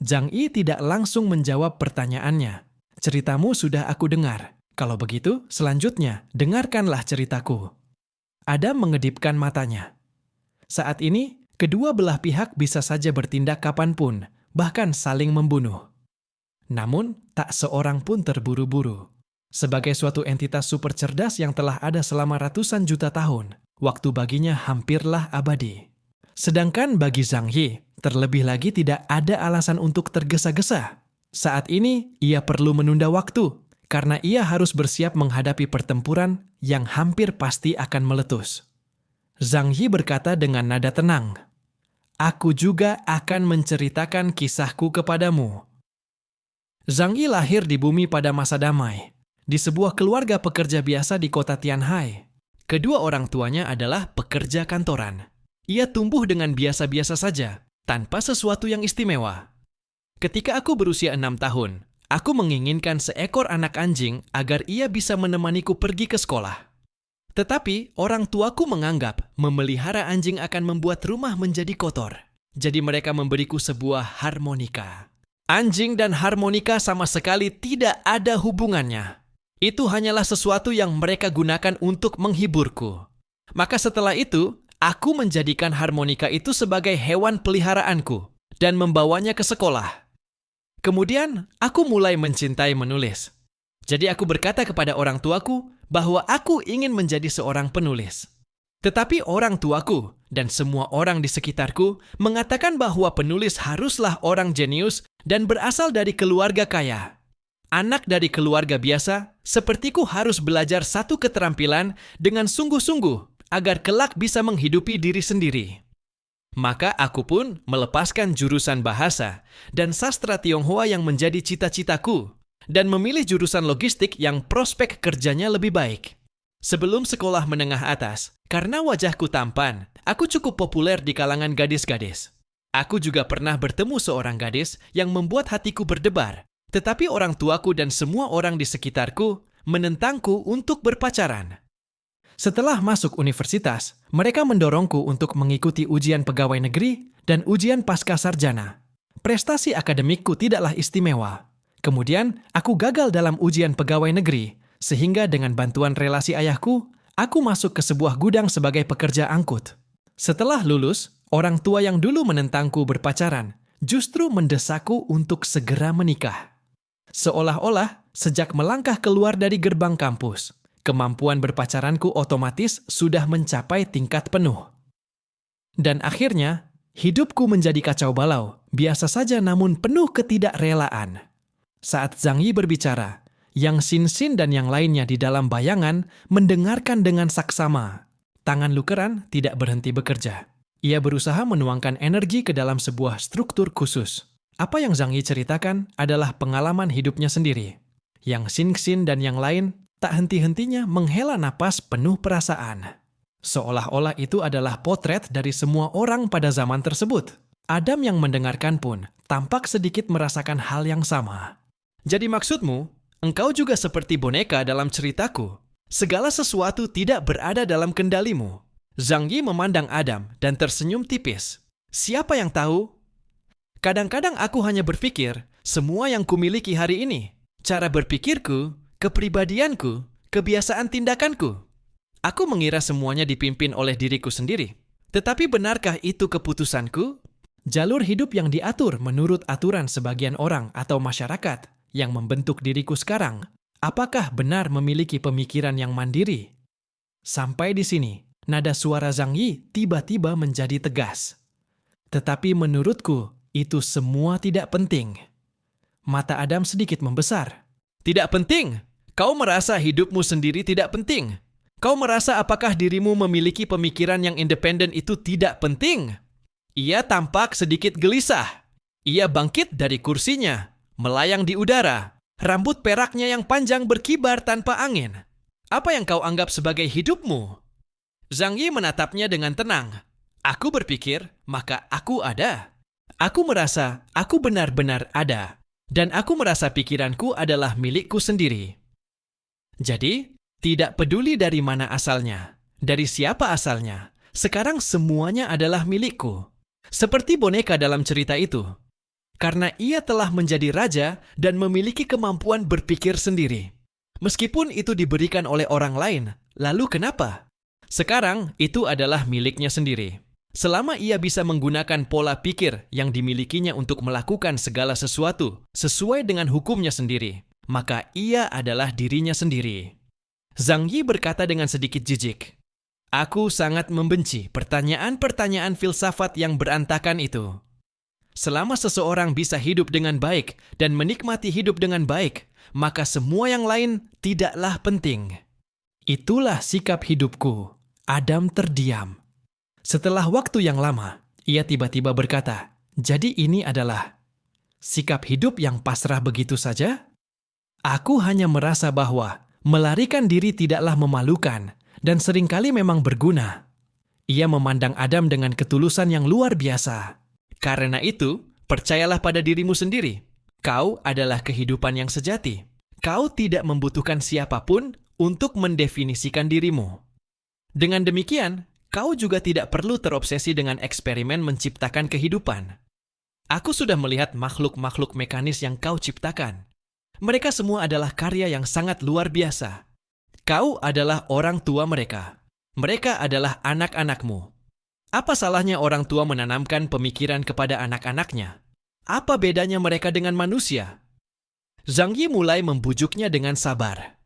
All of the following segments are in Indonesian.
Zhang Yi tidak langsung menjawab pertanyaannya. Ceritamu sudah aku dengar. Kalau begitu, selanjutnya, dengarkanlah ceritaku. Adam mengedipkan matanya. Saat ini, kedua belah pihak bisa saja bertindak kapanpun, bahkan saling membunuh. Namun, tak seorang pun terburu-buru. Sebagai suatu entitas super cerdas yang telah ada selama ratusan juta tahun, waktu baginya hampirlah abadi. Sedangkan bagi Zhang Yi, terlebih lagi tidak ada alasan untuk tergesa-gesa. Saat ini, ia perlu menunda waktu, karena ia harus bersiap menghadapi pertempuran yang hampir pasti akan meletus. Zhang Yi berkata dengan nada tenang, "Aku juga akan menceritakan kisahku kepadamu." Zhang Yi lahir di bumi pada masa damai, di sebuah keluarga pekerja biasa di kota Tianhai. Kedua orang tuanya adalah pekerja kantoran. Ia tumbuh dengan biasa-biasa saja, tanpa sesuatu yang istimewa. Ketika aku berusia 6 tahun, aku menginginkan seekor anak anjing agar ia bisa menemaniku pergi ke sekolah. Tetapi orang tuaku menganggap memelihara anjing akan membuat rumah menjadi kotor. Jadi mereka memberiku sebuah harmonika. Anjing dan harmonika sama sekali tidak ada hubungannya. Itu hanyalah sesuatu yang mereka gunakan untuk menghiburku. Maka setelah itu, aku menjadikan harmonika itu sebagai hewan peliharaanku dan membawanya ke sekolah. Kemudian, aku mulai mencintai menulis. Jadi aku berkata kepada orang tuaku bahwa aku ingin menjadi seorang penulis. Tetapi orang tuaku dan semua orang di sekitarku mengatakan bahwa penulis haruslah orang jenius dan berasal dari keluarga kaya. Anak dari keluarga biasa, sepertiku harus belajar satu keterampilan dengan sungguh-sungguh agar kelak bisa menghidupi diri sendiri. Maka aku pun melepaskan jurusan bahasa dan sastra Tionghoa yang menjadi cita-citaku dan memilih jurusan logistik yang prospek kerjanya lebih baik. Sebelum sekolah menengah atas, karena wajahku tampan, aku cukup populer di kalangan gadis-gadis. Aku juga pernah bertemu seorang gadis yang membuat hatiku berdebar, tetapi orang tuaku dan semua orang di sekitarku menentangku untuk berpacaran. Setelah masuk universitas, mereka mendorongku untuk mengikuti ujian pegawai negeri dan ujian pasca sarjana. Prestasi akademikku tidaklah istimewa. Kemudian, aku gagal dalam ujian pegawai negeri, sehingga dengan bantuan relasi ayahku, aku masuk ke sebuah gudang sebagai pekerja angkut. Setelah lulus, orang tua yang dulu menentangku berpacaran justru mendesakku untuk segera menikah. Seolah-olah, sejak melangkah keluar dari gerbang kampus, kemampuan berpacaranku otomatis sudah mencapai tingkat penuh. Dan akhirnya, hidupku menjadi kacau balau, biasa saja namun penuh ketidakrelaan. Saat Zhang Yi berbicara, Yang Xin dan yang lainnya di dalam bayangan mendengarkan dengan saksama. Tangan Lukeran tidak berhenti bekerja. Ia berusaha menuangkan energi ke dalam sebuah struktur khusus. Apa yang Zhang Yi ceritakan adalah pengalaman hidupnya sendiri. Yang Xin dan yang lain tak henti-hentinya menghela napas penuh perasaan. Seolah-olah itu adalah potret dari semua orang pada zaman tersebut. Adam yang mendengarkan pun tampak sedikit merasakan hal yang sama. Jadi maksudmu, engkau juga seperti boneka dalam ceritaku. Segala sesuatu tidak berada dalam kendalimu. Zhang Yi memandang Adam dan tersenyum tipis. Siapa yang tahu? Kadang-kadang aku hanya berpikir, semua yang kumiliki hari ini, cara berpikirku, kepribadianku, kebiasaan tindakanku. Aku mengira semuanya dipimpin oleh diriku sendiri. Tetapi benarkah itu keputusanku? Jalur hidup yang diatur menurut aturan sebagian orang atau masyarakat yang membentuk diriku sekarang, apakah benar memiliki pemikiran yang mandiri? Sampai di sini, nada suara Zhang Yi tiba-tiba menjadi tegas. Tetapi menurutku, itu semua tidak penting. Mata Adam sedikit membesar. Tidak penting? Kau merasa hidupmu sendiri tidak penting? Kau merasa apakah dirimu memiliki pemikiran yang independen itu tidak penting? Ia tampak sedikit gelisah. Ia bangkit dari kursinya, melayang di udara. Rambut peraknya yang panjang berkibar tanpa angin. Apa yang kau anggap sebagai hidupmu? Zhang Yi menatapnya dengan tenang. Aku berpikir, maka aku ada. Aku merasa aku benar-benar ada. Dan aku merasa pikiranku adalah milikku sendiri. Jadi, tidak peduli dari mana asalnya, dari siapa asalnya, sekarang semuanya adalah milikku. Seperti boneka dalam cerita itu. karena ia telah menjadi raja dan memiliki kemampuan berpikir sendiri. Meskipun itu diberikan oleh orang lain, lalu kenapa? Sekarang itu adalah miliknya sendiri. Selama ia bisa menggunakan pola pikir yang dimilikinya untuk melakukan segala sesuatu sesuai dengan hukumnya sendiri, maka ia adalah dirinya sendiri. Zhang Yi berkata dengan sedikit jijik, "Aku sangat membenci pertanyaan-pertanyaan filsafat yang berantakan itu. Selama seseorang bisa hidup dengan baik dan menikmati hidup dengan baik, maka semua yang lain tidaklah penting." Itulah sikap hidupku. Adam terdiam. Setelah waktu yang lama, ia tiba-tiba berkata, "Jadi ini adalah sikap hidup yang pasrah begitu saja? Aku hanya merasa bahwa melarikan diri tidaklah memalukan dan seringkali memang berguna." Ia memandang Adam dengan ketulusan yang luar biasa. "Karena itu, percayalah pada dirimu sendiri. Kau adalah kehidupan yang sejati. Kau tidak membutuhkan siapapun untuk mendefinisikan dirimu. Dengan demikian, kau juga tidak perlu terobsesi dengan eksperimen menciptakan kehidupan. Aku sudah melihat makhluk-makhluk mekanis yang kau ciptakan. Mereka semua adalah karya yang sangat luar biasa. Kau adalah orang tua mereka. Mereka adalah anak-anakmu. Apa salahnya orang tua menanamkan pemikiran kepada anak-anaknya? Apa bedanya mereka dengan manusia?" Zhang Yi mulai membujuknya dengan sabar.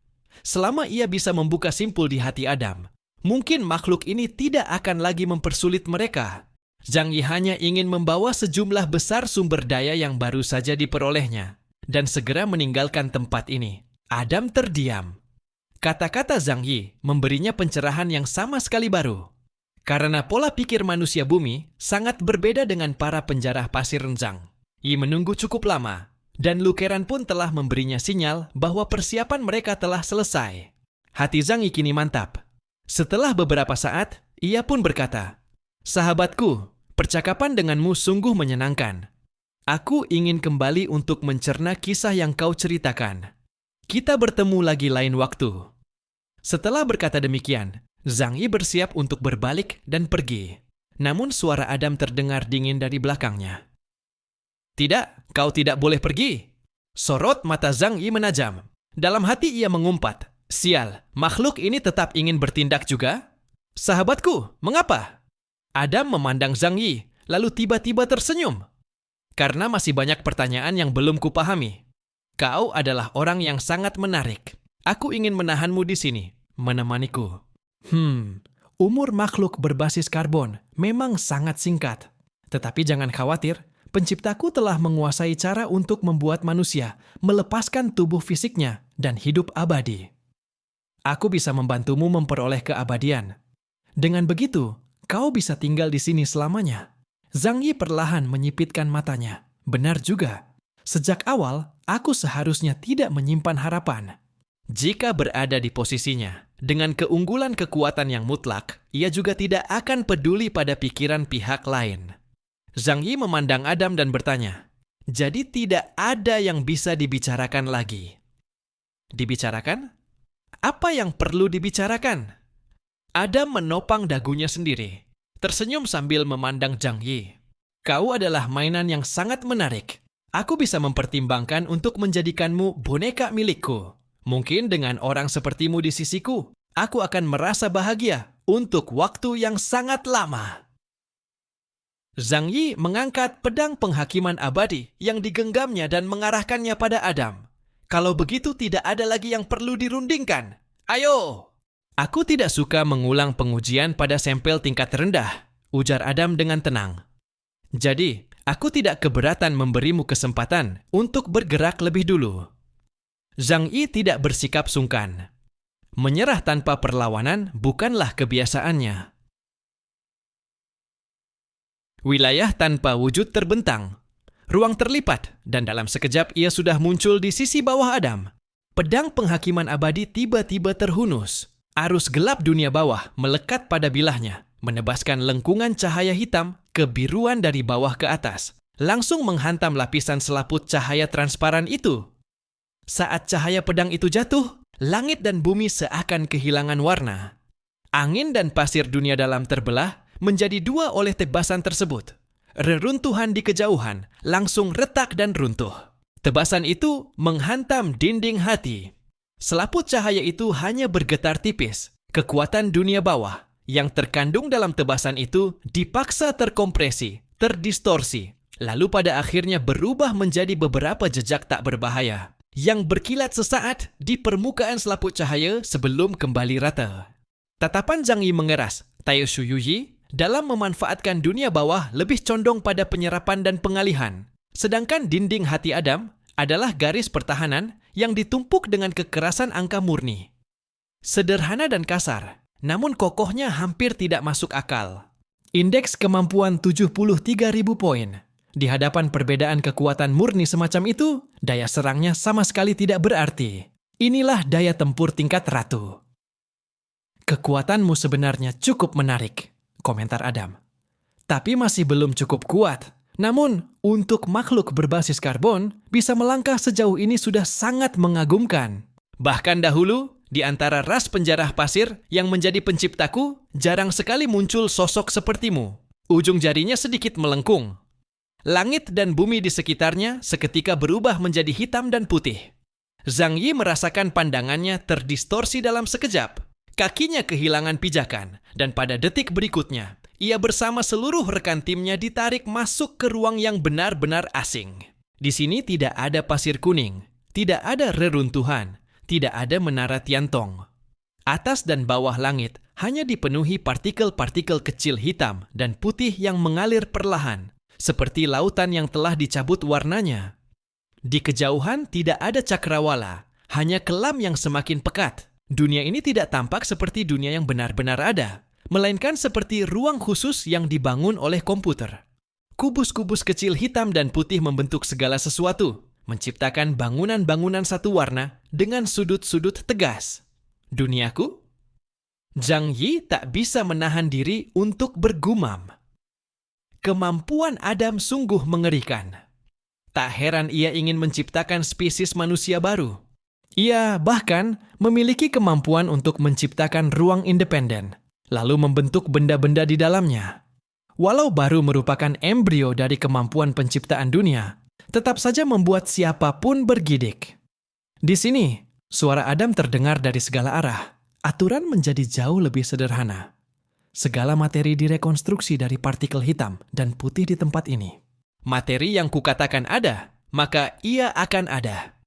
Selama ia bisa membuka simpul di hati Adam, mungkin makhluk ini tidak akan lagi mempersulit mereka. Zhang Yi hanya ingin membawa sejumlah besar sumber daya yang baru saja diperolehnya dan segera meninggalkan tempat ini. Adam terdiam. Kata-kata Zhang Yi memberinya pencerahan yang sama sekali baru. Karena pola pikir manusia bumi sangat berbeda dengan para penjarah pasir Renzang. Yi menunggu cukup lama, dan Lukeran pun telah memberinya sinyal bahwa persiapan mereka telah selesai. Hati Zhang Yi kini mantap. Setelah beberapa saat, ia pun berkata, "Sahabatku, percakapan denganmu sungguh menyenangkan. Aku ingin kembali untuk mencerna kisah yang kau ceritakan. Kita bertemu lagi lain waktu." Setelah berkata demikian, Zhang Yi bersiap untuk berbalik dan pergi. Namun suara Adam terdengar dingin dari belakangnya. "Tidak, kau tidak boleh pergi." Sorot mata Zhang Yi menajam. Dalam hati ia mengumpat, "Sial, makhluk ini tetap ingin bertindak juga? Sahabatku, mengapa?" Adam memandang Zhang Yi, lalu tiba-tiba tersenyum. "Karena masih banyak pertanyaan yang belum kupahami. Kau adalah orang yang sangat menarik. Aku ingin menahanmu di sini, menemaniku." Umur makhluk berbasis karbon memang sangat singkat. Tetapi jangan khawatir, Penciptaku telah menguasai cara untuk membuat manusia melepaskan tubuh fisiknya dan hidup abadi. Aku bisa membantumu memperoleh keabadian. Dengan begitu, kau bisa tinggal di sini selamanya." Zhang Yi perlahan menyipitkan matanya. Benar juga. Sejak awal, aku seharusnya tidak menyimpan harapan. Jika berada di posisinya, dengan keunggulan kekuatan yang mutlak, ia juga tidak akan peduli pada pikiran pihak lain. Zhang Yi memandang Adam dan bertanya, "Jadi tidak ada yang bisa dibicarakan lagi?" "Dibicarakan? Apa yang perlu dibicarakan?" Adam menopang dagunya sendiri, tersenyum sambil memandang Zhang Yi. "Kau adalah mainan yang sangat menarik. Aku bisa mempertimbangkan untuk menjadikanmu boneka milikku. Mungkin dengan orang sepertimu di sisiku, aku akan merasa bahagia untuk waktu yang sangat lama." Zhang Yi mengangkat pedang penghakiman abadi yang digenggamnya dan mengarahkannya pada Adam. "Kalau begitu tidak ada lagi yang perlu dirundingkan. Ayo!" "Aku tidak suka mengulang pengujian pada sampel tingkat rendah," ujar Adam dengan tenang. "Jadi, aku tidak keberatan memberimu kesempatan untuk bergerak lebih dulu." Zhang Yi tidak bersikap sungkan. Menyerah tanpa perlawanan bukanlah kebiasaannya. Wilayah tanpa wujud terbentang. Ruang terlipat, dan dalam sekejap ia sudah muncul di sisi bawah Adam. Pedang penghakiman abadi tiba-tiba terhunus. Arus gelap dunia bawah melekat pada bilahnya, menebaskan lengkungan cahaya hitam kebiruan dari bawah ke atas, langsung menghantam lapisan selaput cahaya transparan itu. Saat cahaya pedang itu jatuh, langit dan bumi seakan kehilangan warna. Angin dan pasir dunia dalam terbelah menjadi dua oleh tebasan tersebut. Reruntuhan di kejauhan langsung retak dan runtuh. Tebasan itu menghantam dinding hati. Selaput cahaya itu hanya bergetar tipis. Kekuatan dunia bawah yang terkandung dalam tebasan itu dipaksa terkompresi, terdistorsi, lalu pada akhirnya berubah menjadi beberapa jejak tak berbahaya yang berkilat sesaat di permukaan selaput cahaya sebelum kembali rata. Tatapan Zhang Yi mengeras. Taishu Yuyi dalam memanfaatkan dunia bawah lebih condong pada penyerapan dan pengalihan. Sedangkan dinding hati Adam adalah garis pertahanan yang ditumpuk dengan kekerasan angka murni. Sederhana dan kasar, namun kokohnya hampir tidak masuk akal. Indeks kemampuan 73.000 poin. Di hadapan perbedaan kekuatan murni semacam itu, daya serangnya sama sekali tidak berarti. Inilah daya tempur tingkat ratu. Kekuatanmu sebenarnya cukup menarik, komentar Adam. Tapi masih belum cukup kuat. Namun, untuk makhluk berbasis karbon, bisa melangkah sejauh ini sudah sangat mengagumkan. Bahkan dahulu, di antara ras penjarah pasir yang menjadi penciptaku, jarang sekali muncul sosok sepertimu. Ujung jarinya sedikit melengkung. Langit dan bumi di sekitarnya seketika berubah menjadi hitam dan putih. Zhang Yi merasakan pandangannya terdistorsi dalam sekejap. Kakinya kehilangan pijakan, dan pada detik berikutnya, ia bersama seluruh rekan timnya ditarik masuk ke ruang yang benar-benar asing. Di sini tidak ada pasir kuning, tidak ada reruntuhan, tidak ada menara Tiantong. Atas dan bawah langit hanya dipenuhi partikel-partikel kecil hitam dan putih yang mengalir perlahan, seperti lautan yang telah dicabut warnanya. Di kejauhan tidak ada cakrawala, hanya kelam yang semakin pekat. Dunia ini tidak tampak seperti dunia yang benar-benar ada, melainkan seperti ruang khusus yang dibangun oleh komputer. Kubus-kubus kecil hitam dan putih membentuk segala sesuatu, menciptakan bangunan-bangunan satu warna dengan sudut-sudut tegas. Duniaku? Zhang Yi tak bisa menahan diri untuk bergumam. Kemampuan Adam sungguh mengerikan. Tak heran ia ingin menciptakan spesies manusia baru. Ia bahkan memiliki kemampuan untuk menciptakan ruang independen, lalu membentuk benda-benda di dalamnya. Walau baru merupakan embrio dari kemampuan penciptaan dunia, tetap saja membuat siapapun bergidik. Di sini, suara Adam terdengar dari segala arah. Aturan menjadi jauh lebih sederhana. Segala materi direkonstruksi dari partikel hitam dan putih di tempat ini. Materi yang kukatakan ada, maka ia akan ada.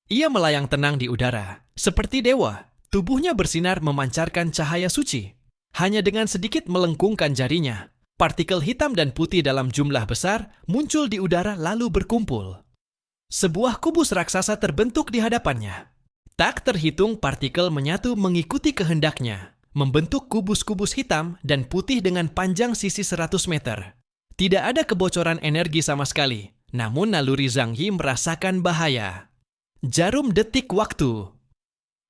Ia melayang tenang di udara, seperti dewa. Tubuhnya bersinar memancarkan cahaya suci. Hanya dengan sedikit melengkungkan jarinya, partikel hitam dan putih dalam jumlah besar muncul di udara lalu berkumpul. Sebuah kubus raksasa terbentuk di hadapannya. Tak terhitung partikel menyatu mengikuti kehendaknya, membentuk kubus-kubus hitam dan putih dengan panjang sisi 100 meter. Tidak ada kebocoran energi sama sekali, namun naluri Zhang Yi merasakan bahaya. Jarum detik waktu.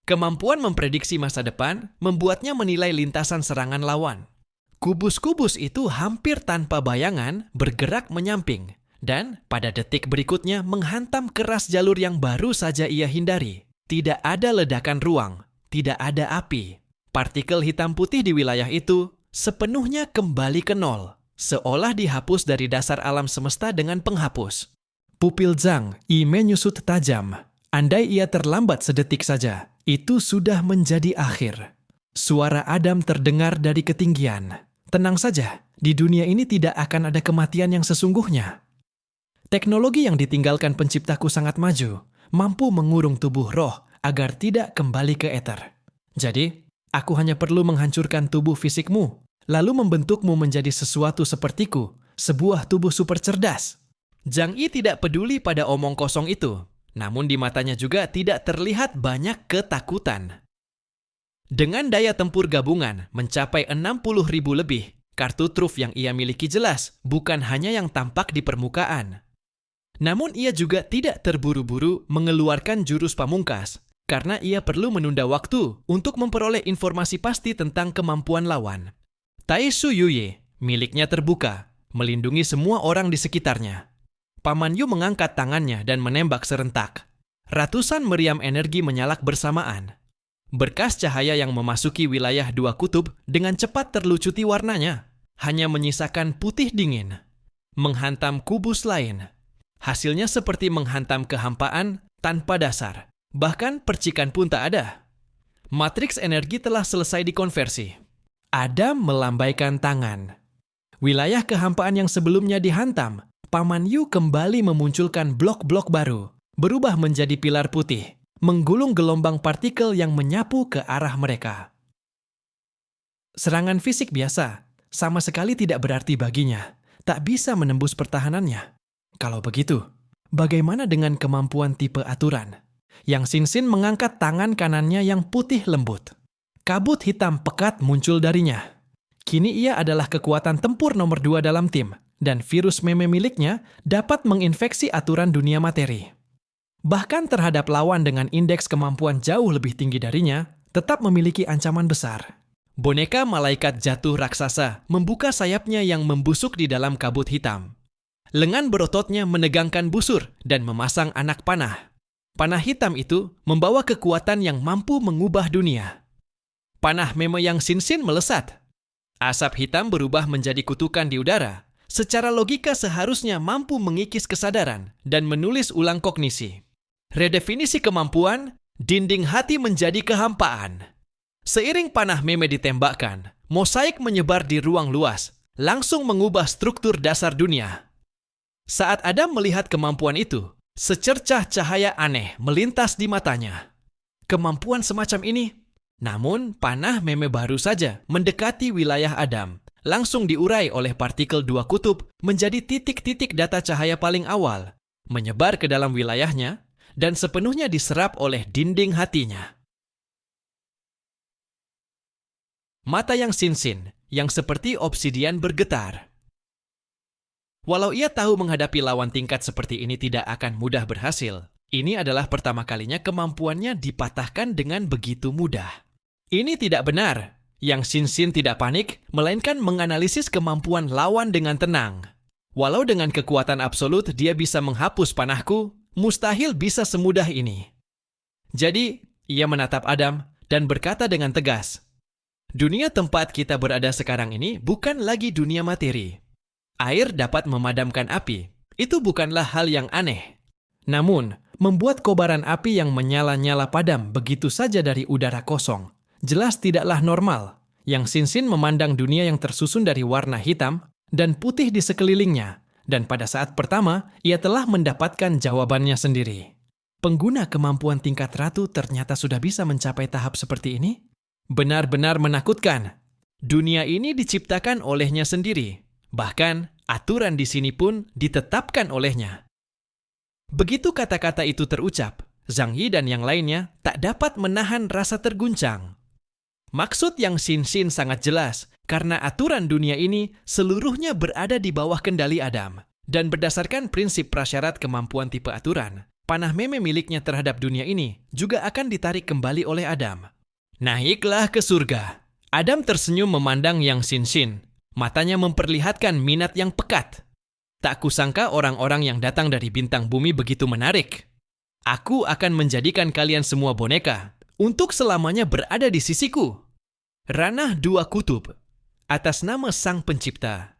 Kemampuan memprediksi masa depan membuatnya menilai lintasan serangan lawan. Kubus-kubus itu hampir tanpa bayangan bergerak menyamping, dan pada detik berikutnya menghantam keras jalur yang baru saja ia hindari. Tidak ada ledakan ruang, tidak ada api. Partikel hitam putih di wilayah itu sepenuhnya kembali ke nol, seolah dihapus dari dasar alam semesta dengan penghapus. Pupil Zhang Yi menyusut tajam. Andai ia terlambat sedetik saja, itu sudah menjadi akhir. Suara Adam terdengar dari ketinggian. Tenang saja, di dunia ini tidak akan ada kematian yang sesungguhnya. Teknologi yang ditinggalkan penciptaku sangat maju, mampu mengurung tubuh roh agar tidak kembali ke eter. Jadi, aku hanya perlu menghancurkan tubuh fisikmu, lalu membentukmu menjadi sesuatu sepertiku, sebuah tubuh super cerdas. Zhang Yi tidak peduli pada omong kosong itu. Namun di matanya juga tidak terlihat banyak ketakutan. Dengan daya tempur gabungan mencapai 60.000 lebih, kartu truf yang ia miliki jelas bukan hanya yang tampak di permukaan. Namun ia juga tidak terburu-buru mengeluarkan jurus pamungkas, karena ia perlu menunda waktu untuk memperoleh informasi pasti tentang kemampuan lawan. Taishu Yuye, miliknya terbuka, melindungi semua orang di sekitarnya. Paman Yu mengangkat tangannya dan menembak serentak. Ratusan meriam energi menyalak bersamaan. Berkas cahaya yang memasuki wilayah dua kutub dengan cepat terlucuti warnanya, hanya menyisakan putih dingin. menghantam kubus lain. Hasilnya seperti menghantam kehampaan tanpa dasar. Bahkan percikan pun tak ada. Matriks energi telah selesai dikonversi. Adam melambaikan tangan. Wilayah kehampaan yang sebelumnya dihantam, Paman Yu kembali memunculkan blok-blok baru, berubah menjadi pilar putih, menggulung gelombang partikel yang menyapu ke arah mereka. Serangan fisik biasa, sama sekali tidak berarti baginya, tak bisa menembus pertahanannya. Kalau begitu, bagaimana dengan kemampuan tipe aturan? Yang Xin mengangkat tangan kanannya yang putih lembut. Kabut hitam pekat muncul darinya. Kini ia adalah kekuatan tempur nomor 2 dalam tim, dan virus meme miliknya dapat menginfeksi aturan dunia materi. Bahkan terhadap lawan dengan indeks kemampuan jauh lebih tinggi darinya, tetap memiliki ancaman besar. Boneka malaikat jatuh raksasa membuka sayapnya yang membusuk di dalam kabut hitam. Lengan berototnya menegangkan busur dan memasang anak panah. Panah hitam itu membawa kekuatan yang mampu mengubah dunia. Panah meme yang Xin melesat. Asap hitam berubah menjadi kutukan di udara. Secara logika seharusnya mampu mengikis kesadaran dan menulis ulang kognisi. Redefinisi kemampuan, dinding hati menjadi kehampaan. Seiring panah meme ditembakkan, mosaik menyebar di ruang luas, langsung mengubah struktur dasar dunia. Saat Adam melihat kemampuan itu, secercah cahaya aneh melintas di matanya. Kemampuan semacam ini, namun panah meme baru saja mendekati wilayah Adam, langsung diurai oleh partikel 2 kutub menjadi titik-titik data cahaya paling awal, menyebar ke dalam wilayahnya, dan sepenuhnya diserap oleh dinding hatinya. Mata yang Xin, yang seperti obsidian bergetar. Walau ia tahu menghadapi lawan tingkat seperti ini tidak akan mudah berhasil, ini adalah pertama kalinya kemampuannya dipatahkan dengan begitu mudah. Ini tidak benar. Yang Xin tidak panik, melainkan menganalisis kemampuan lawan dengan tenang. Walau dengan kekuatan absolut dia bisa menghapus panahku, mustahil bisa semudah ini. Jadi, ia menatap Adam dan berkata dengan tegas, dunia tempat kita berada sekarang ini bukan lagi dunia materi. Air dapat memadamkan api. Itu bukanlah hal yang aneh. Namun, membuat kobaran api yang menyala-nyala padam begitu saja dari udara kosong, jelas tidaklah normal. Yang Xin memandang dunia yang tersusun dari warna hitam dan putih di sekelilingnya, dan pada saat pertama, ia telah mendapatkan jawabannya sendiri. Pengguna kemampuan tingkat ratu ternyata sudah bisa mencapai tahap seperti ini? Benar-benar menakutkan. Dunia ini diciptakan olehnya sendiri. Bahkan, aturan di sini pun ditetapkan olehnya. Begitu kata-kata itu terucap, Zhang Yi dan yang lainnya tak dapat menahan rasa terguncang. Maksud yang Xin sangat jelas, karena aturan dunia ini seluruhnya berada di bawah kendali Adam. Dan berdasarkan prinsip prasyarat kemampuan tipe aturan, panah meme miliknya terhadap dunia ini juga akan ditarik kembali oleh Adam. Naiklah ke surga. Adam tersenyum memandang Yang Xin. Matanya memperlihatkan minat yang pekat. Tak kusangka orang-orang yang datang dari bintang bumi begitu menarik. Aku akan menjadikan kalian semua boneka untuk selamanya berada di sisiku. Ranah 2 kutub, atas nama Sang Pencipta,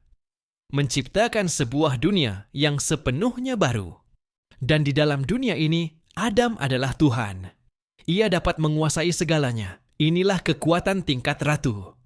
menciptakan sebuah dunia yang sepenuhnya baru. Dan di dalam dunia ini, Adam adalah Tuhan. Ia dapat menguasai segalanya. Inilah kekuatan tingkat ratu.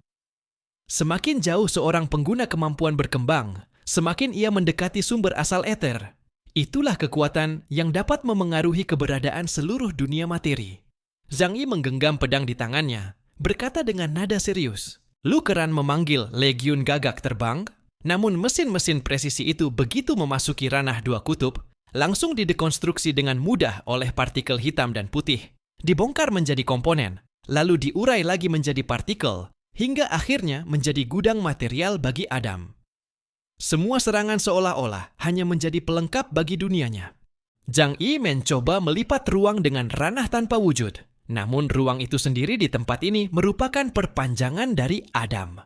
Semakin jauh seorang pengguna kemampuan berkembang, semakin ia mendekati sumber asal eter. Itulah kekuatan yang dapat memengaruhi keberadaan seluruh dunia materi. Zhang Yi menggenggam pedang di tangannya, berkata dengan nada serius. Lukeran memanggil legiun gagak terbang, namun mesin-mesin presisi itu begitu memasuki ranah 2 kutub, langsung didekonstruksi dengan mudah oleh partikel hitam dan putih. Dibongkar menjadi komponen, lalu diurai lagi menjadi partikel, hingga akhirnya menjadi gudang material bagi Adam. Semua serangan seolah-olah hanya menjadi pelengkap bagi dunianya. Zhang Yi mencoba melipat ruang dengan ranah tanpa wujud, namun ruang itu sendiri di tempat ini merupakan perpanjangan dari Adam.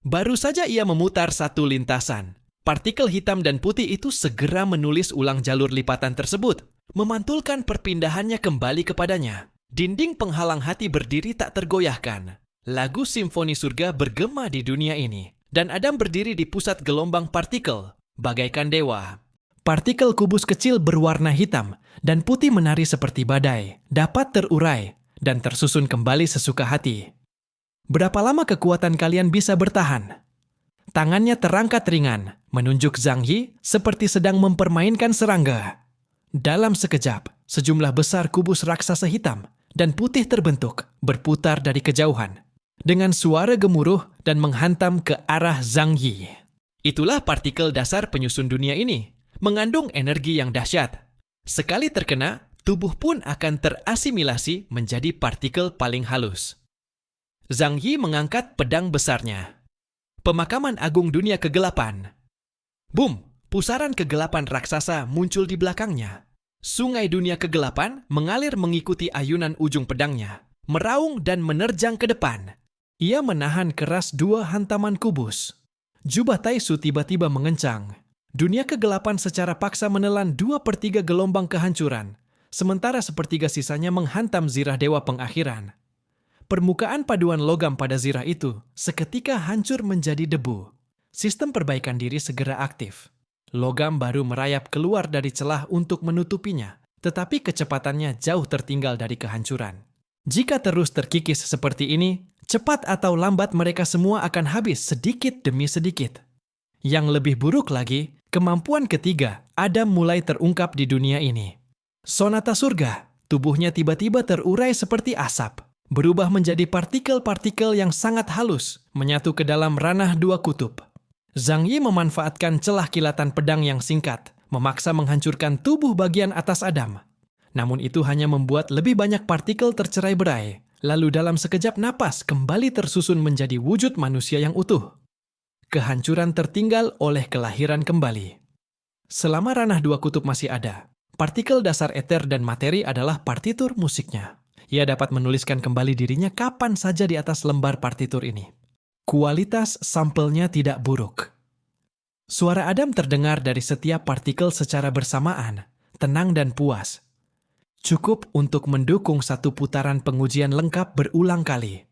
Baru saja ia memutar satu lintasan, partikel hitam dan putih itu segera menulis ulang jalur lipatan tersebut, memantulkan perpindahannya kembali kepadanya. Dinding penghalang hati berdiri tak tergoyahkan. Lagu simfoni surga bergema di dunia ini. Dan Adam berdiri di pusat gelombang partikel, bagaikan dewa. Partikel kubus kecil berwarna hitam dan putih menari seperti badai, dapat terurai dan tersusun kembali sesuka hati. Berapa lama kekuatan kalian bisa bertahan? Tangannya terangkat ringan, menunjuk Zhang Yi seperti sedang mempermainkan serangga. Dalam sekejap, sejumlah besar kubus raksasa hitam dan putih terbentuk, berputar dari kejauhan, dengan suara gemuruh dan menghantam ke arah Zhang Yi. Itulah partikel dasar penyusun dunia ini, mengandung energi yang dahsyat. Sekali terkena, tubuh pun akan terasimilasi menjadi partikel paling halus. Zhang Yi mengangkat pedang besarnya. Pemakaman agung dunia kegelapan. Boom! Pusaran kegelapan raksasa muncul di belakangnya. Sungai dunia kegelapan mengalir mengikuti ayunan ujung pedangnya, meraung dan menerjang ke depan. Ia menahan keras dua hantaman kubus. Jubah Taisu tiba-tiba mengencang. Dunia kegelapan secara paksa menelan 2/3 gelombang kehancuran, sementara sepertiga sisanya menghantam zirah dewa pengakhiran. Permukaan paduan logam pada zirah itu seketika hancur menjadi debu. Sistem perbaikan diri segera aktif. Logam baru merayap keluar dari celah untuk menutupinya, tetapi kecepatannya jauh tertinggal dari kehancuran. Jika terus terkikis seperti ini, cepat atau lambat mereka semua akan habis sedikit demi sedikit. Yang lebih buruk lagi, kemampuan ketiga Adam mulai terungkap di dunia ini. Sonata surga, tubuhnya tiba-tiba terurai seperti asap, berubah menjadi partikel-partikel yang sangat halus, menyatu ke dalam ranah dua kutub. Zhang Yi memanfaatkan celah kilatan pedang yang singkat, memaksa menghancurkan tubuh bagian atas Adam. Namun itu hanya membuat lebih banyak partikel tercerai-berai, lalu dalam sekejap napas kembali tersusun menjadi wujud manusia yang utuh. Kehancuran tertinggal oleh kelahiran kembali. Selama ranah dua kutub masih ada, partikel dasar eter dan materi adalah partitur musiknya. Ia dapat menuliskan kembali dirinya kapan saja di atas lembar partitur ini. Kualitas sampelnya tidak buruk. Suara Adam terdengar dari setiap partikel secara bersamaan, tenang dan puas. Cukup untuk mendukung satu putaran pengujian lengkap berulang kali.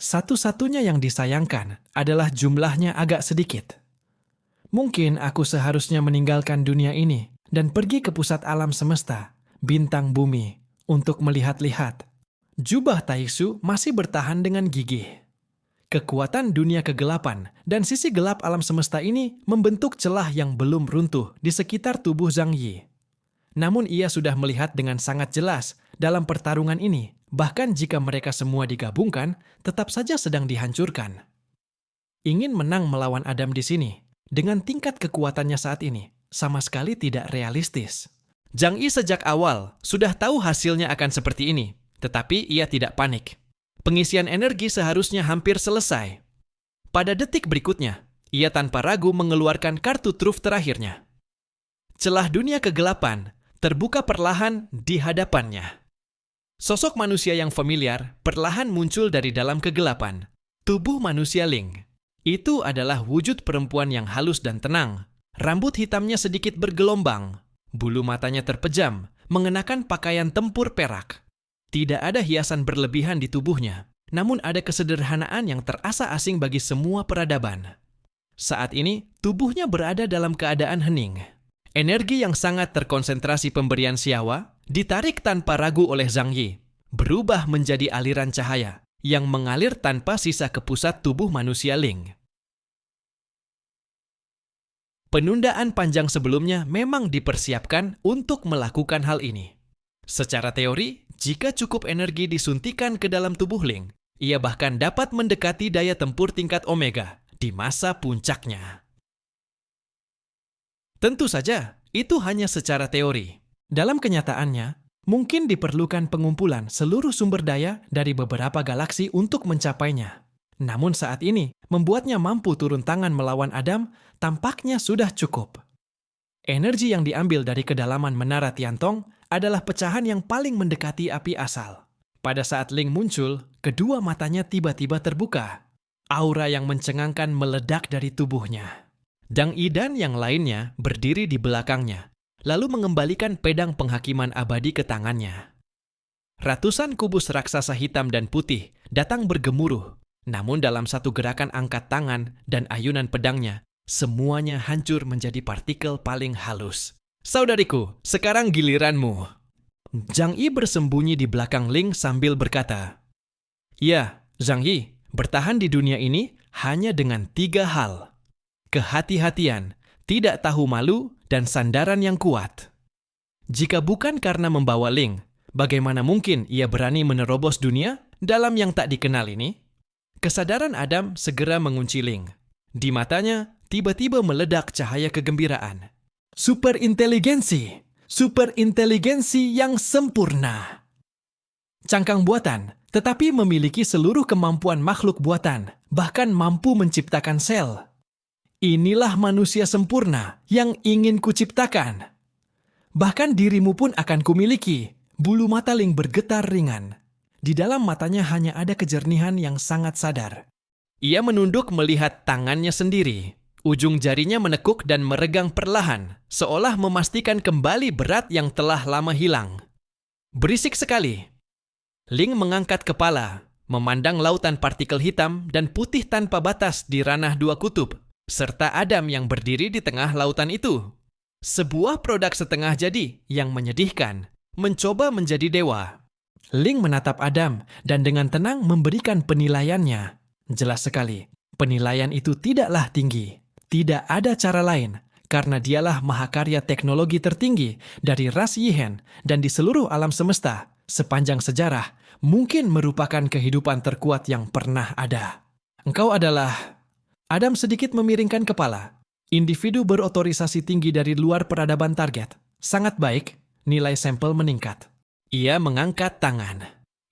Satu-satunya yang disayangkan adalah jumlahnya agak sedikit. Mungkin aku seharusnya meninggalkan dunia ini dan pergi ke pusat alam semesta, bintang bumi, untuk melihat-lihat. Jubah Taisu masih bertahan dengan gigih. Kekuatan dunia kegelapan dan sisi gelap alam semesta ini membentuk celah yang belum runtuh di sekitar tubuh Zhang Yi. Namun ia sudah melihat dengan sangat jelas dalam pertarungan ini, bahkan jika mereka semua digabungkan, tetap saja sedang dihancurkan. Ingin menang melawan Adam di sini, dengan tingkat kekuatannya saat ini, sama sekali tidak realistis. Zhang Yi sejak awal sudah tahu hasilnya akan seperti ini, tetapi ia tidak panik. Pengisian energi seharusnya hampir selesai. Pada detik berikutnya, ia tanpa ragu mengeluarkan kartu truf terakhirnya. Celah dunia kegelapan terbuka perlahan di hadapannya. Sosok manusia yang familiar perlahan muncul dari dalam kegelapan. Tubuh manusia Ling. Itu adalah wujud perempuan yang halus dan tenang. Rambut hitamnya sedikit bergelombang. Bulu matanya terpejam, mengenakan pakaian tempur perak. Tidak ada hiasan berlebihan di tubuhnya, namun ada kesederhanaan yang terasa asing bagi semua peradaban. Saat ini, tubuhnya berada dalam keadaan hening. Energi yang sangat terkonsentrasi pemberian Siawa ditarik tanpa ragu oleh Zhang Yi, berubah menjadi aliran cahaya yang mengalir tanpa sisa ke pusat tubuh manusia Ling. Penundaan panjang sebelumnya memang dipersiapkan untuk melakukan hal ini. Secara teori, jika cukup energi disuntikan ke dalam tubuh Ling, ia bahkan dapat mendekati daya tempur tingkat Omega di masa puncaknya. Tentu saja, itu hanya secara teori. Dalam kenyataannya, mungkin diperlukan pengumpulan seluruh sumber daya dari beberapa galaksi untuk mencapainya. Namun saat ini, membuatnya mampu turun tangan melawan Adam tampaknya sudah cukup. Energi yang diambil dari kedalaman menara Tiantong adalah pecahan yang paling mendekati api asal. Pada saat Ling muncul, kedua matanya tiba-tiba terbuka. Aura yang mencengangkan meledak dari tubuhnya. Dang Yi dan yang lainnya berdiri di belakangnya, lalu mengembalikan pedang penghakiman abadi ke tangannya. Ratusan kubus raksasa hitam dan putih datang bergemuruh, Namun dalam satu gerakan angkat tangan dan ayunan pedangnya, semuanya hancur menjadi partikel paling halus. Saudariku, sekarang giliranmu. Zhang Yi bersembunyi di belakang Ling sambil berkata, "Ya, Zhang Yi, bertahan di dunia ini hanya dengan 3 hal. Kehati-hatian, tidak tahu malu, dan sandaran yang kuat." Jika bukan karena membawa Ling, bagaimana mungkin ia berani menerobos dunia dalam yang tak dikenal ini? Kesadaran Adam segera mengunci Ling. Di matanya tiba-tiba meledak cahaya kegembiraan. Superinteligensi! Superinteligensi yang sempurna! Cangkang buatan, tetapi memiliki seluruh kemampuan makhluk buatan, bahkan mampu menciptakan sel. Inilah manusia sempurna yang ingin kuciptakan. Bahkan dirimu pun akan kumiliki. Bulu mata Ling bergetar ringan. Di dalam matanya hanya ada kejernihan yang sangat sadar. Ia menunduk melihat tangannya sendiri. Ujung jarinya menekuk dan meregang perlahan, seolah memastikan kembali berat yang telah lama hilang. Berisik sekali. Ling mengangkat kepala, memandang lautan partikel hitam dan putih tanpa batas di ranah 2 kutub, serta Adam yang berdiri di tengah lautan itu. Sebuah produk setengah jadi yang menyedihkan, mencoba menjadi dewa. Ling menatap Adam dan dengan tenang memberikan penilaiannya. Jelas sekali, penilaian itu tidaklah tinggi. Tidak ada cara lain, karena dialah mahakarya teknologi tertinggi dari ras Yihen dan di seluruh alam semesta, sepanjang sejarah, mungkin merupakan kehidupan terkuat yang pernah ada. Engkau adalah... Adam sedikit memiringkan kepala. Individu berotorisasi tinggi dari luar peradaban target. Sangat baik, nilai sampel meningkat. Ia mengangkat tangan.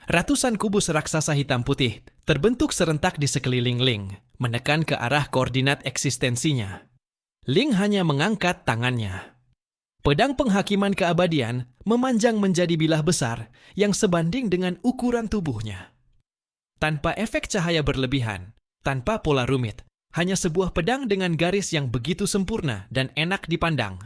Ratusan kubus raksasa hitam putih terbentuk serentak di sekeliling Ling, menekan ke arah koordinat eksistensinya. Ling hanya mengangkat tangannya. Pedang penghakiman keabadian memanjang menjadi bilah besar yang sebanding dengan ukuran tubuhnya. Tanpa efek cahaya berlebihan, tanpa pola rumit, hanya sebuah pedang dengan garis yang begitu sempurna dan enak dipandang.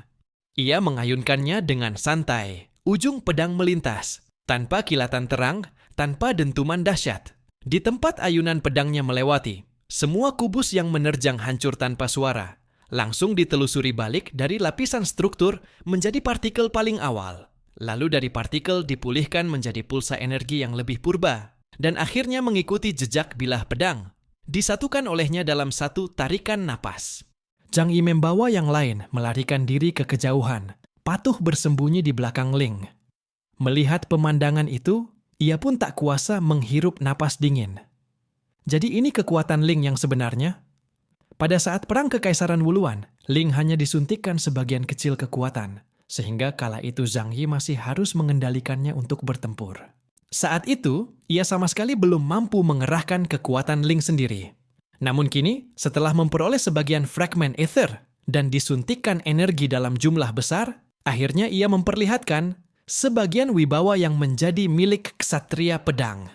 Ia mengayunkannya dengan santai. Ujung pedang melintas, tanpa kilatan terang, tanpa dentuman dahsyat. Di tempat ayunan pedangnya melewati, semua kubus yang menerjang hancur tanpa suara, langsung ditelusuri balik dari lapisan struktur menjadi partikel paling awal. Lalu dari partikel dipulihkan menjadi pulsa energi yang lebih purba, dan akhirnya mengikuti jejak bilah pedang. Disatukan olehnya dalam satu tarikan napas. Zhang Yi membawa yang lain melarikan diri ke kejauhan, patuh bersembunyi di belakang Ling. Melihat pemandangan itu, ia pun tak kuasa menghirup napas dingin. Jadi ini kekuatan Ling yang sebenarnya? Pada saat perang Kekaisaran Wuluan, Ling hanya disuntikkan sebagian kecil kekuatan, sehingga kala itu Zhang Yi masih harus mengendalikannya untuk bertempur. Saat itu, ia sama sekali belum mampu mengerahkan kekuatan Ling sendiri. Namun kini, setelah memperoleh sebagian fragmen ether dan disuntikkan energi dalam jumlah besar, akhirnya ia memperlihatkan sebagian wibawa yang menjadi milik ksatria pedang.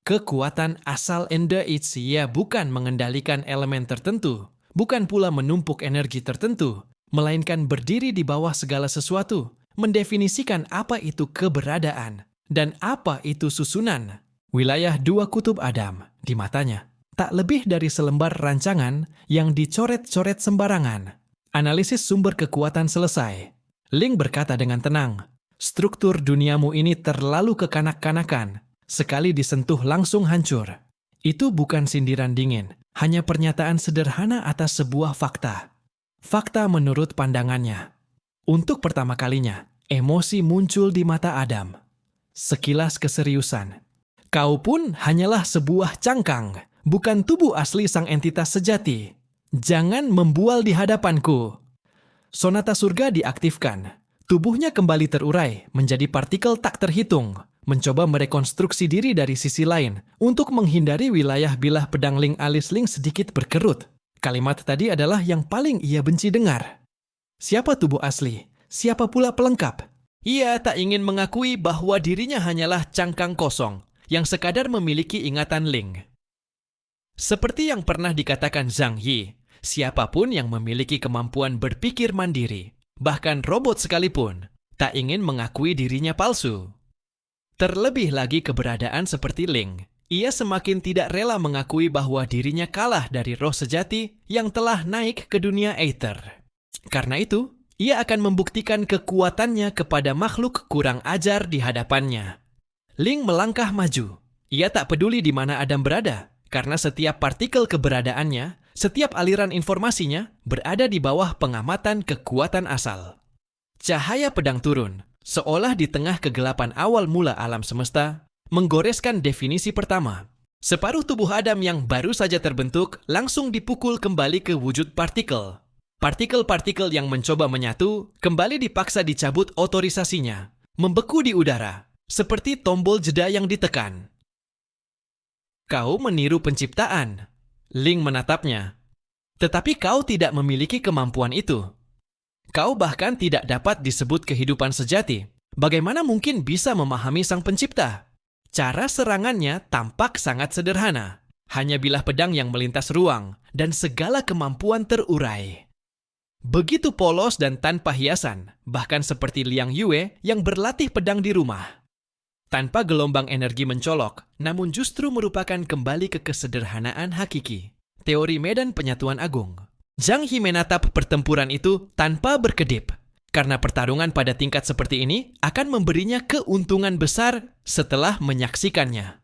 Kekuatan asal Enda Itsia bukan mengendalikan elemen tertentu, bukan pula menumpuk energi tertentu, melainkan berdiri di bawah segala sesuatu, mendefinisikan apa itu keberadaan. Dan apa itu susunan? Wilayah 2 kutub Adam di matanya tak lebih dari selembar rancangan yang dicoret-coret sembarangan. Analisis sumber kekuatan selesai. Ling berkata dengan tenang, struktur duniamu ini terlalu kekanak-kanakan. Sekali disentuh langsung hancur. Itu bukan sindiran dingin, hanya pernyataan sederhana atas sebuah fakta. Fakta menurut pandangannya. Untuk pertama kalinya, emosi muncul di mata Adam. Sekilas keseriusan. Kau pun hanyalah sebuah cangkang, bukan tubuh asli sang entitas sejati. Jangan membual di hadapanku. Sonata surga diaktifkan. Tubuhnya kembali terurai menjadi partikel tak terhitung, mencoba merekonstruksi diri dari sisi lain untuk menghindari wilayah bilah pedang Ling alis Ling sedikit berkerut. Kalimat tadi adalah yang paling ia benci dengar. Siapa tubuh asli? Siapa pula pelengkap? Ia tak ingin mengakui bahwa dirinya hanyalah cangkang kosong yang sekadar memiliki ingatan Ling. Seperti yang pernah dikatakan Zhang Yi, siapapun yang memiliki kemampuan berpikir mandiri, bahkan robot sekalipun, tak ingin mengakui dirinya palsu. Terlebih lagi keberadaan seperti Ling, Ia semakin tidak rela mengakui bahwa dirinya kalah dari roh sejati yang telah naik ke dunia Aether. Karena itu, ia akan membuktikan kekuatannya kepada makhluk kurang ajar di hadapannya. Ling melangkah maju. Ia tak peduli di mana Adam berada, karena setiap partikel keberadaannya, setiap aliran informasinya berada di bawah pengamatan kekuatan asal. Cahaya pedang turun, seolah di tengah kegelapan awal mula alam semesta, menggoreskan definisi pertama. Separuh tubuh Adam yang baru saja terbentuk langsung dipukul kembali ke wujud partikel. Partikel-partikel yang mencoba menyatu kembali dipaksa dicabut otorisasinya, membeku di udara, seperti tombol jeda yang ditekan. Kau meniru penciptaan. Ling menatapnya. Tetapi kau tidak memiliki kemampuan itu. Kau bahkan tidak dapat disebut kehidupan sejati. Bagaimana mungkin bisa memahami sang pencipta? Cara serangannya tampak sangat sederhana. Hanya bilah pedang yang melintas ruang, dan segala kemampuan terurai. Begitu polos dan tanpa hiasan, bahkan seperti Liang Yue yang berlatih pedang di rumah. Tanpa gelombang energi mencolok, namun justru merupakan kembali ke kesederhanaan hakiki. Teori medan penyatuan agung. Zhang He menatap pertempuran itu tanpa berkedip. Karena pertarungan pada tingkat seperti ini akan memberinya keuntungan besar setelah menyaksikannya.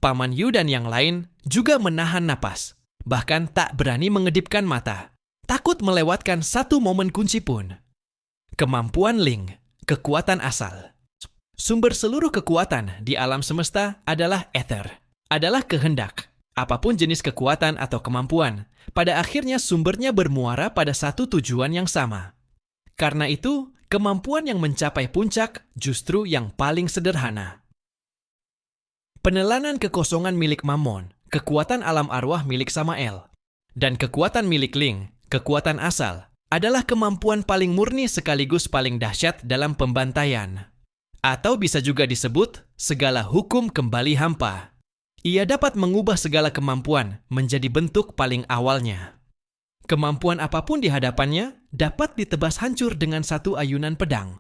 Paman Yu dan yang lain juga menahan napas, bahkan tak berani mengedipkan mata. Takut melewatkan satu momen kunci pun. Kemampuan Ling, kekuatan asal. Sumber seluruh kekuatan di alam semesta adalah ether, adalah kehendak. Apapun jenis kekuatan atau kemampuan, pada akhirnya sumbernya bermuara pada satu tujuan yang sama. Karena itu, kemampuan yang mencapai puncak justru yang paling sederhana. Penelanan kekosongan milik Mammon, kekuatan alam arwah milik Samael, dan kekuatan milik Ling, kekuatan asal, adalah kemampuan paling murni sekaligus paling dahsyat dalam pembantaian. Atau bisa juga disebut segala hukum kembali hampa. Ia dapat mengubah segala kemampuan menjadi bentuk paling awalnya. Kemampuan apapun di hadapannya dapat ditebas hancur dengan satu ayunan pedang.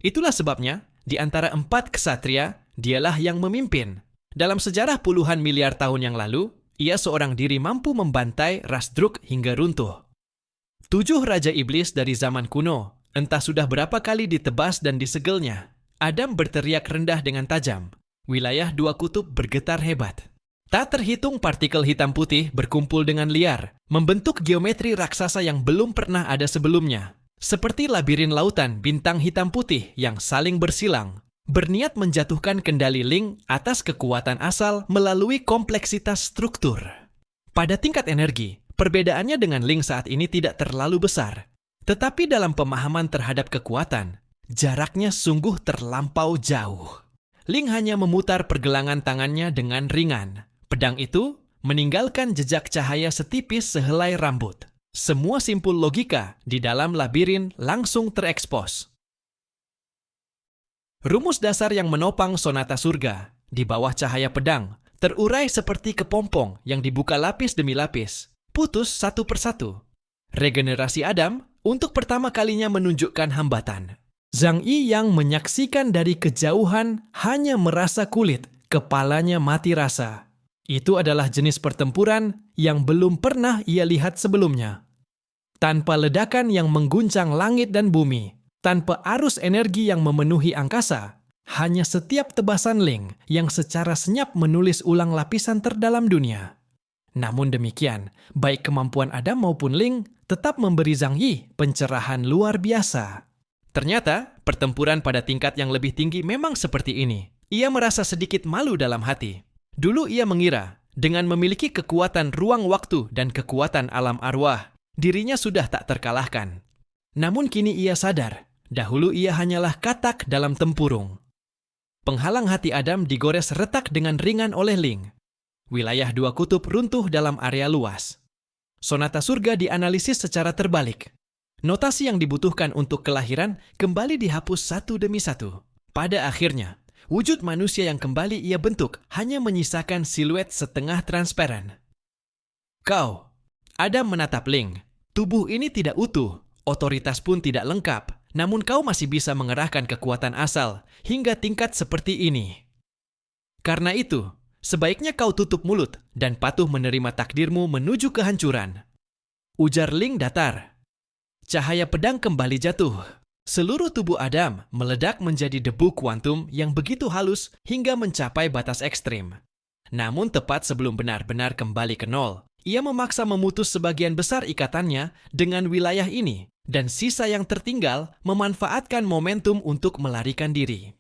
Itulah sebabnya, di antara 4 ksatria, dialah yang memimpin. Dalam sejarah puluhan miliar tahun yang lalu, ia seorang diri mampu membantai ras Druk hingga runtuh. 7 raja iblis dari zaman kuno, entah sudah berapa kali ditebas dan disegelnya. Adam berteriak rendah dengan tajam. Wilayah 2 kutub bergetar hebat. Tak terhitung partikel hitam putih berkumpul dengan liar, membentuk geometri raksasa yang belum pernah ada sebelumnya. Seperti labirin lautan bintang hitam putih yang saling bersilang, berniat menjatuhkan kendali Ling atas kekuatan asal melalui kompleksitas struktur. Pada tingkat energi, perbedaannya dengan Ling saat ini tidak terlalu besar. Tetapi dalam pemahaman terhadap kekuatan, jaraknya sungguh terlampau jauh. Ling hanya memutar pergelangan tangannya dengan ringan. Pedang itu meninggalkan jejak cahaya setipis sehelai rambut. Semua simpul logika di dalam labirin langsung terekspos. Rumus dasar yang menopang sonata surga di bawah cahaya pedang terurai seperti kepompong yang dibuka lapis demi lapis, putus satu persatu. Regenerasi Adam untuk pertama kalinya menunjukkan hambatan. Zhang Yi yang menyaksikan dari kejauhan hanya merasa kulit, kepalanya mati rasa. Itu adalah jenis pertempuran yang belum pernah ia lihat sebelumnya. Tanpa ledakan yang mengguncang langit dan bumi, tanpa arus energi yang memenuhi angkasa, hanya setiap tebasan Ling yang secara senyap menulis ulang lapisan terdalam dunia. Namun demikian, baik kemampuan Adam maupun Ling tetap memberi Zhang Yi pencerahan luar biasa. Ternyata, pertempuran pada tingkat yang lebih tinggi memang seperti ini. Ia merasa sedikit malu dalam hati. Dulu ia mengira, dengan memiliki kekuatan ruang waktu dan kekuatan alam arwah, dirinya sudah tak terkalahkan. Namun kini ia sadar, dahulu ia hanyalah katak dalam tempurung. Penghalang hati Adam digores retak dengan ringan oleh Ling. Wilayah 2 kutub runtuh dalam area luas. Sonata surga dianalisis secara terbalik. Notasi yang dibutuhkan untuk kelahiran kembali dihapus satu demi satu. Pada akhirnya, wujud manusia yang kembali ia bentuk hanya menyisakan siluet setengah transparan. Kau, Adam menatap Ling. Tubuh ini tidak utuh, otoritas pun tidak lengkap, namun kau masih bisa mengerahkan kekuatan asal hingga tingkat seperti ini. Karena itu, Sebaiknya kau tutup mulut dan patuh menerima takdirmu menuju kehancuran. Ujar Ling datar. Cahaya pedang kembali jatuh. Seluruh tubuh Adam meledak menjadi debu kuantum yang begitu halus hingga mencapai batas ekstrim. Namun tepat sebelum benar-benar kembali ke nol, ia memaksa memutus sebagian besar ikatannya dengan wilayah ini, dan sisa yang tertinggal memanfaatkan momentum untuk melarikan diri.